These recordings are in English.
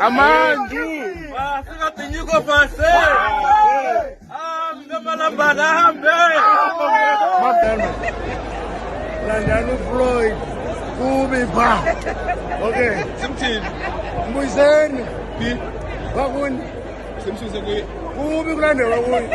Amandu. Singatinyuko pase. Mnamalambada hambe. Landanu Floyd. Kubi ba. Okay. Simtin. Mbuyiseni. Bakuni. Simsuzekwe. Kubi kulande bakuni.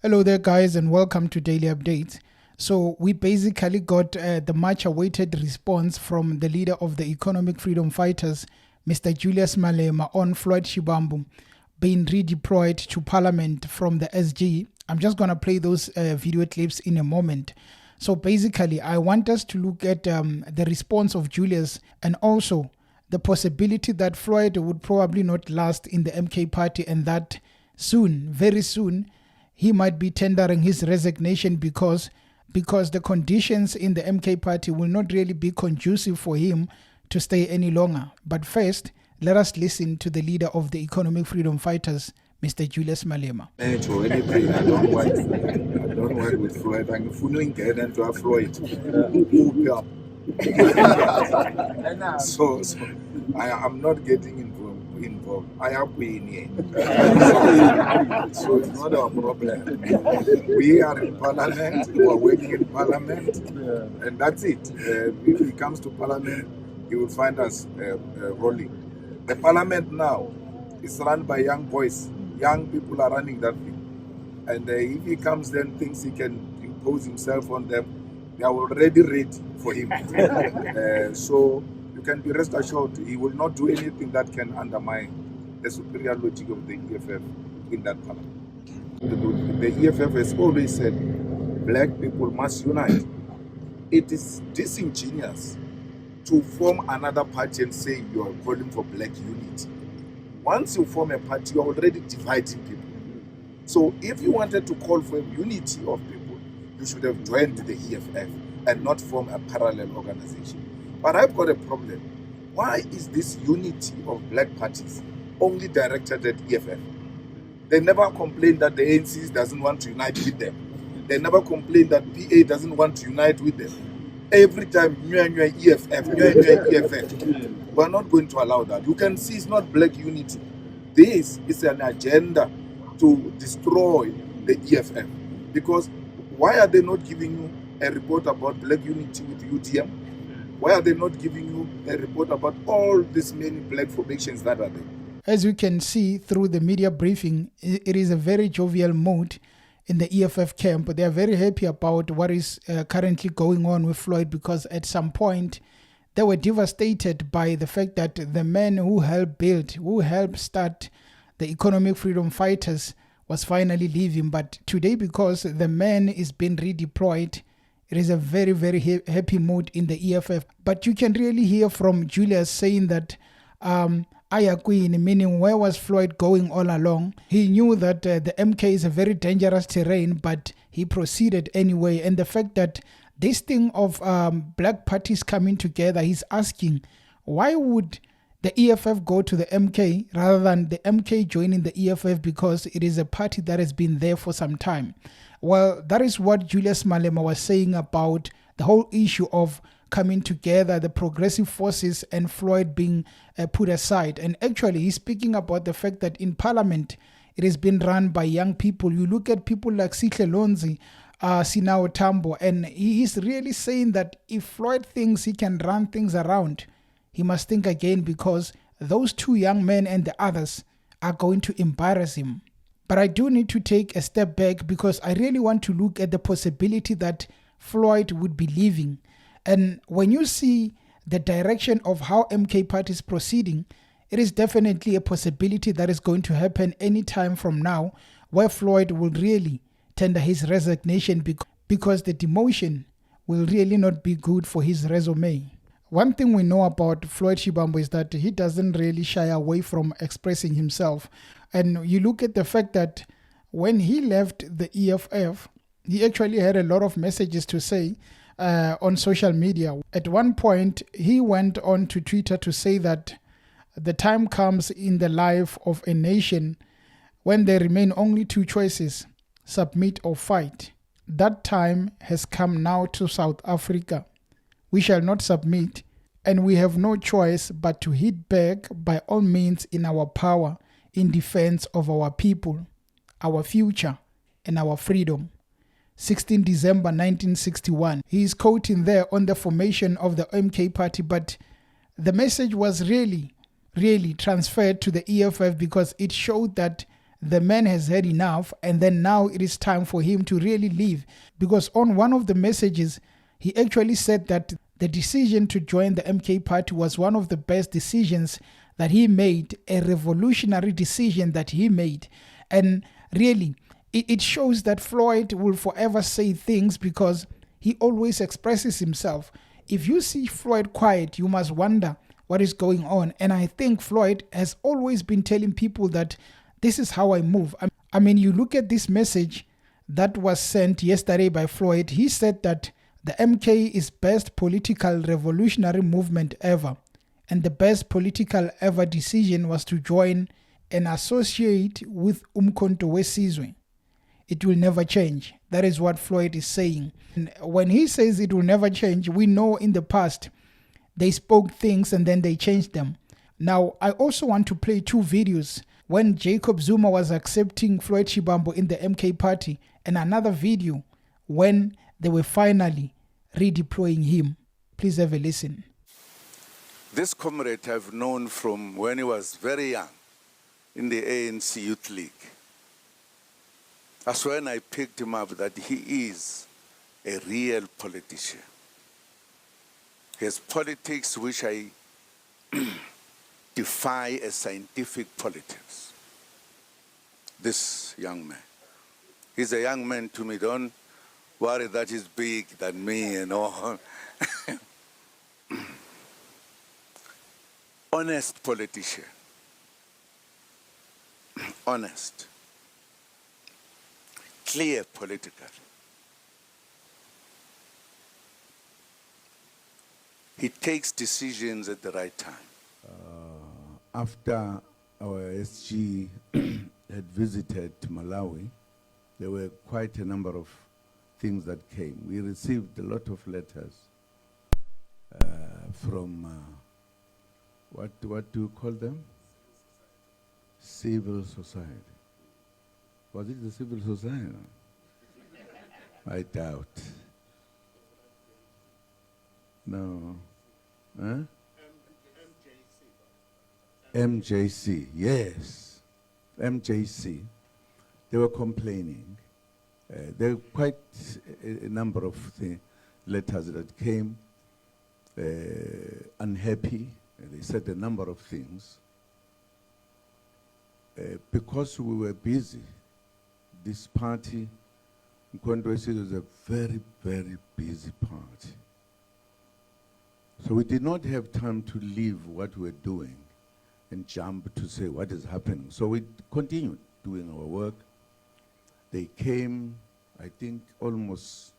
Hello there guys and welcome to Daily Updates. So we basically got the much awaited response from the leader of the economic freedom fighters, Mr. Julius Malema, on Floyd Shivambu being redeployed to parliament from the SG. I'm just going to play those video clips in a moment. So basically I want us to look at the response of Julius and also the possibility that Floyd would probably not last in the MK party and that soon, very soon, he might be tendering his resignation because the conditions in the MK party will not really be conducive for him to stay any longer. But first, let us listen to the leader of the economic freedom fighters, Mr. Julius Malema. I don't work with Floyd. I'm following get into Floyd. So I'm not getting involved. I have been here. So it's not our problem. We are in parliament, we are working in parliament, and that's it. If he comes to parliament, he will find us rolling. The parliament now is run by young boys. Young people are running that thing. And if he comes then thinks he can impose himself on them, they are already ready for him. So you can be rest assured he will not do anything that can undermine the superior logic of the EFF in that parliament. The EFF has always said black people must unite. It is disingenuous to form another party and say you are calling for black unity. Once you form a party, you are already dividing people. So if you wanted to call for a unity of people, you should have joined the EFF and not form a parallel organization. But I've got a problem. Why is this unity of black parties only directed at EFF? They never complain that the ANC doesn't want to unite with them. They never complain that PA doesn't want to unite with them. Every time, EFF, we're not going to allow that. You can see it's not black unity. This is an agenda to destroy the EFF. Because why are they not giving you a report about black unity with UTM? Why are they not giving you a report about all these many black formations that are there? As you can see through the media briefing, it is a very jovial mood in the EFF camp. They are very happy about what is currently going on with Floyd because at some point they were devastated by the fact that the man who helped start the economic freedom fighters was finally leaving. But today, because the man is being redeployed, it is a very, very happy mood in the EFF. But you can really hear from Julius saying that Ayakwini, meaning where was Floyd going all along? He knew that the MK is a very dangerous terrain, but he proceeded anyway. And the fact that this thing of black parties coming together, he's asking, why would the EFF go to the MK rather than the MK joining the EFF because it is a party that has been there for some time? Well, that is what Julius Malema was saying about the whole issue of coming together, the progressive forces and Floyd being put aside. And actually, he's speaking about the fact that in parliament, it has been run by young people. You look at people like Sihle Lonzi, Sinao Tambo, and he is really saying that if Floyd thinks he can run things around, he must think again because those two young men and the others are going to embarrass him. But I do need to take a step back because I really want to look at the possibility that Floyd would be leaving. And when you see the direction of how MK party is proceeding, it is definitely a possibility that is going to happen any time from now where Floyd will really tender his resignation because the demotion will really not be good for his resume. One thing we know about Floyd Shivambu is that he doesn't really shy away from expressing himself. And you look at the fact that when he left the EFF, he actually had a lot of messages to say on social media. At one point, he went on to Twitter to say that the time comes in the life of a nation when there remain only two choices, submit or fight. That time has come now to South Africa. We shall not submit and we have no choice but to hit back by all means in our power in defense of our people, our future, and our freedom. 16 December 1961. He is quoting there on the formation of the MK party, but the message was really transferred to the EFF because it showed that the man has had enough, and then now it is time for him to really leave. Because on one of the messages, he actually said that the decision to join the MK party was one of the best decisions that he made, a revolutionary decision that he made. And really, it shows that Floyd will forever say things because he always expresses himself. If you see Floyd quiet, you must wonder what is going on. And I think Floyd has always been telling people that this is how I move. I mean, you look at this message that was sent yesterday by Floyd. He said that the MK is best political revolutionary movement ever. And the best political ever decision was to join and associate with Umkhonto weSizwe. It will never change. That is what Floyd is saying. And when he says it will never change, we know in the past they spoke things and then they changed them. Now, I also want to play two videos when Jacob Zuma was accepting Floyd Shivambu in the MK party, and another video when they were finally redeploying him. Please have a listen. This comrade I've known from when he was very young in the ANC Youth League. That's when I picked him up that he is a real politician. He has politics which I defy as scientific politics. This young man. He's a young man to me. Don't worry that he's big than me and all. Honest politician. Honest. Clear political. He takes decisions at the right time. After our SG had visited Malawi, there were quite a number of things that came. We received a lot of letters from, what do you call them? Civil society. Was it the civil society? I doubt. No. Huh? MJC, yes. MJC. They were complaining. There were quite a number of letters that came unhappy. They said a number of things. Because we were busy, this party, Umkhonto weSizwe, was a very, very busy party. So we did not have time to leave what we were doing and jump to say what is happening. So we continued doing our work. They came, I think, almost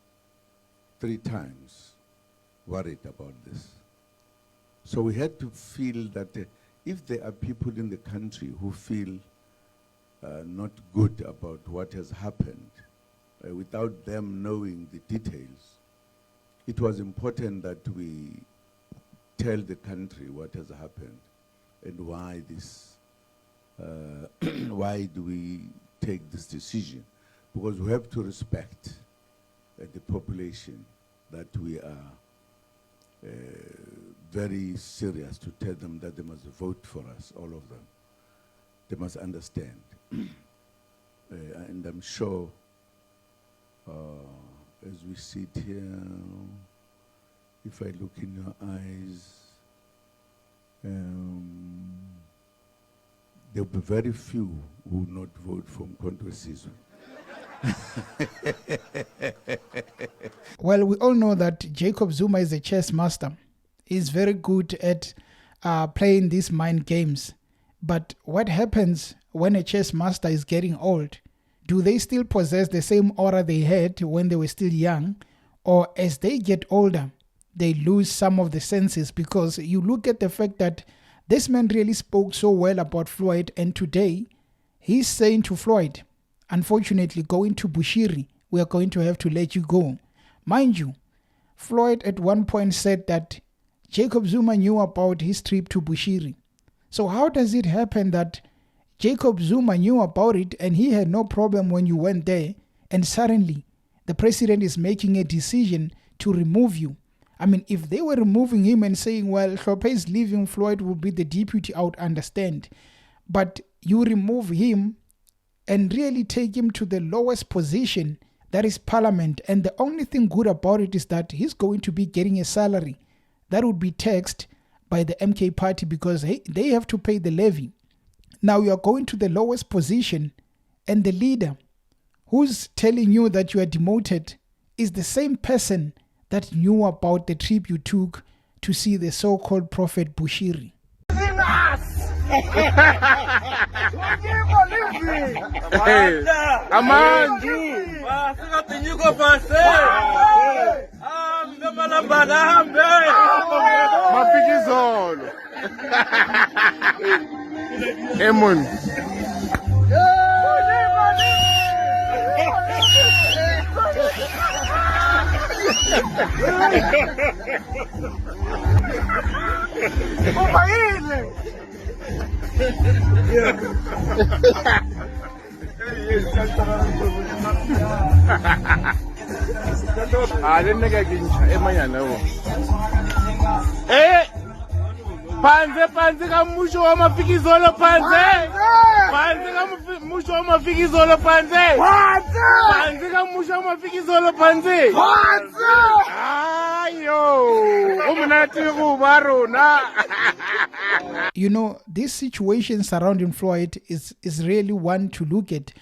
3 times worried about this. So we had to feel that if there are people in the country who feel not good about what has happened, without them knowing the details, it was important that we tell the country what has happened and why this, why do we take this decision? Because we have to respect the population, that we are very serious to tell them that they must vote for us, all of them. They must understand. And I'm sure as we sit here, if I look in your eyes, there will be very few who will not vote for Umkhonto weSizwe. Well, we all know that Jacob Zuma is a chess master. He's very good at playing these mind games. But what happens when a chess master is getting old? Do they still possess the same aura they had when they were still young? Or as they get older, they lose some of the senses? Because you look at the fact that this man really spoke so well about Floyd, and today he's saying to Floyd, unfortunately, going to Bushiri, we are going to have to let you go. Mind you, Floyd at one point said that Jacob Zuma knew about his trip to Bushiri. So how does it happen that Jacob Zuma knew about it and he had no problem when you went there, and suddenly the president is making a decision to remove you? I mean, if they were removing him and saying, well, Hlophe is leaving, Floyd will be the deputy, I would understand. But you remove him and really take him to the lowest position, that is parliament. And the only thing good about it is that he's going to be getting a salary that would be taxed by the MK party because they have to pay the levy. Now you are going to the lowest position, and the leader who's telling you that you are demoted is the same person that knew about the trip you took to see the so-called prophet Bushiri. Panze ka musho wa mafikizolo panze. Panze ka musho wa mafikizolo panze. Panze ka musho wa mafikizolo panze. Ayo, umunati kubarona. You know, this situation surrounding Floyd is really one to look at,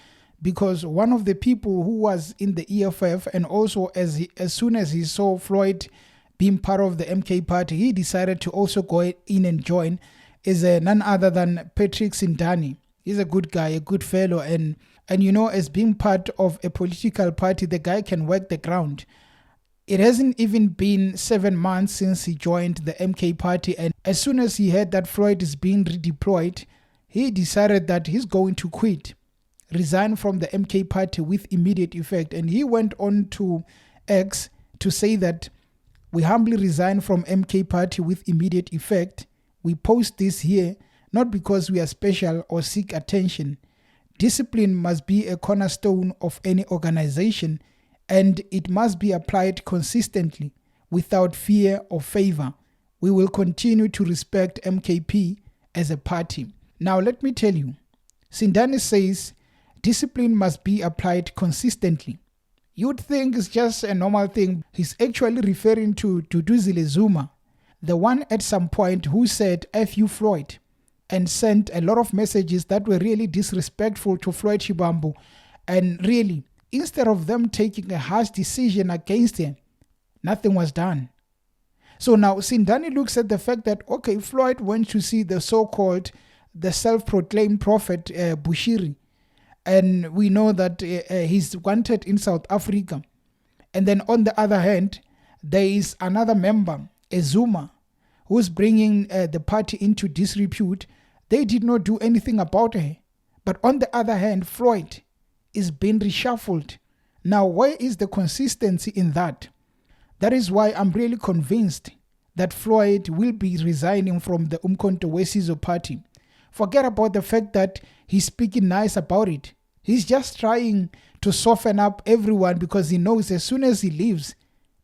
because one of the people who was in the EFF, and also as soon as he saw Floyd being part of the MK party, he decided to also go in and join, is none other than Patrick Sindani. He's a good guy, a good fellow, and you know, as being part of a political party, the guy can work the ground. It hasn't even been 7 months since he joined the MK party, and as soon as he heard that Floyd is being redeployed, he decided that he's going to quit, resign from the MK party with immediate effect. And he went on to X to say that we humbly resign from MK party with immediate effect. We post this here not because we are special or seek attention. Discipline must be a cornerstone of any organization, and it must be applied consistently without fear or favor. We will continue to respect MKP as a party. Now let me tell you, Sindani says discipline must be applied consistently. You'd think it's just a normal thing. He's actually referring to Duduzile Zuma, the one at some point who said F you Floyd, and sent a lot of messages that were really disrespectful to Floyd Shivambu. And really, instead of them taking a harsh decision against him, nothing was done. So now Sindani looks at the fact that, okay, Floyd went to see the so-called, the self-proclaimed prophet Bushiri, and we know that he's wanted in South Africa. And then on the other hand, there is another member, Zuma, who's bringing the party into disrepute. They did not do anything about her. But on the other hand, Floyd is being reshuffled. Now, where is the consistency in that? That is why I'm really convinced that Floyd will be resigning from the Umkhonto weSizwe party. Forget about the fact that he's speaking nice about it. He's just trying to soften up everyone because he knows as soon as he leaves,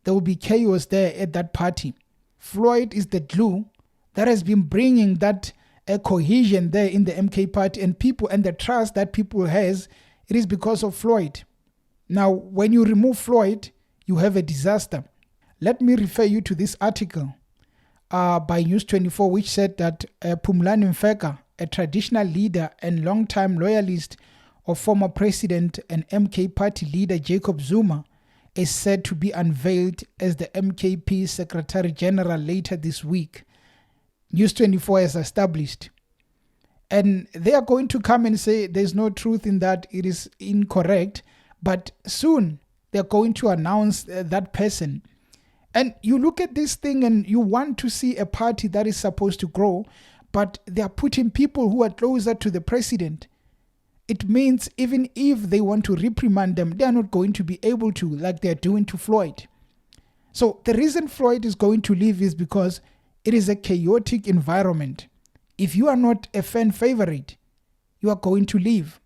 there will be chaos there at that party. Floyd is the glue that has been bringing that cohesion there in the MK party, and people, and the trust that people has, it is because of Floyd. Now, when you remove Floyd, you have a disaster. Let me refer you to this article by News 24, which said that Phumlani Mfeka, a traditional leader and long-time loyalist of former president and MK party leader Jacob Zuma, is said to be unveiled as the MKP Secretary General later this week. News 24 has established. And they are going to come and say there's no truth in that, it is incorrect. But soon they're going to announce that person. And you look at this thing and you want to see a party that is supposed to grow, but they are putting people who are closer to the president. It means even if they want to reprimand them, they are not going to be able to, like they're doing to Floyd. So the reason Floyd is going to leave is because it is a chaotic environment. If you are not a fan favorite, you are going to leave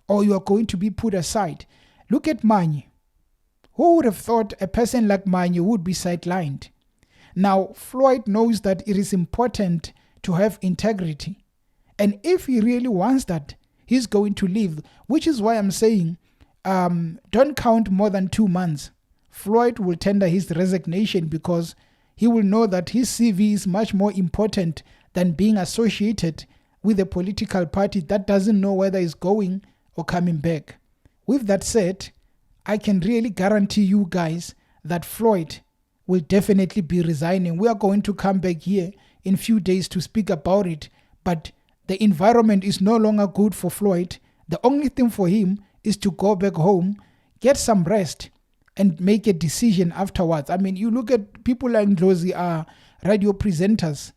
or you are going to be put aside. Look at Manye. Who would have thought a person like Manye would be sidelined? Now, Floyd knows that it is important to have integrity. And if he really wants that, he's going to leave, which is why I'm saying don't count more than 2 months. Floyd will tender his resignation because he will know that his CV is much more important than being associated with a political party that doesn't know whether it's going or coming back. With that said, I can really guarantee you guys that Floyd will definitely be resigning. We are going to come back here in a few days to speak about it, but the environment is no longer good for Floyd. The only thing for him is to go back home, get some rest, and make a decision afterwards. I mean, you look at people like Ndlozi, radio presenters.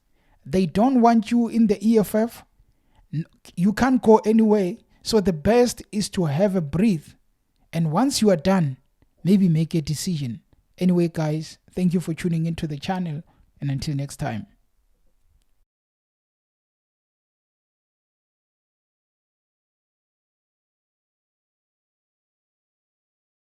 They don't want you in the EFF. You can't go anywhere. So the best is to have a breath. And once you are done, maybe make a decision. Anyway, guys, thank you for tuning into the channel. And until next time.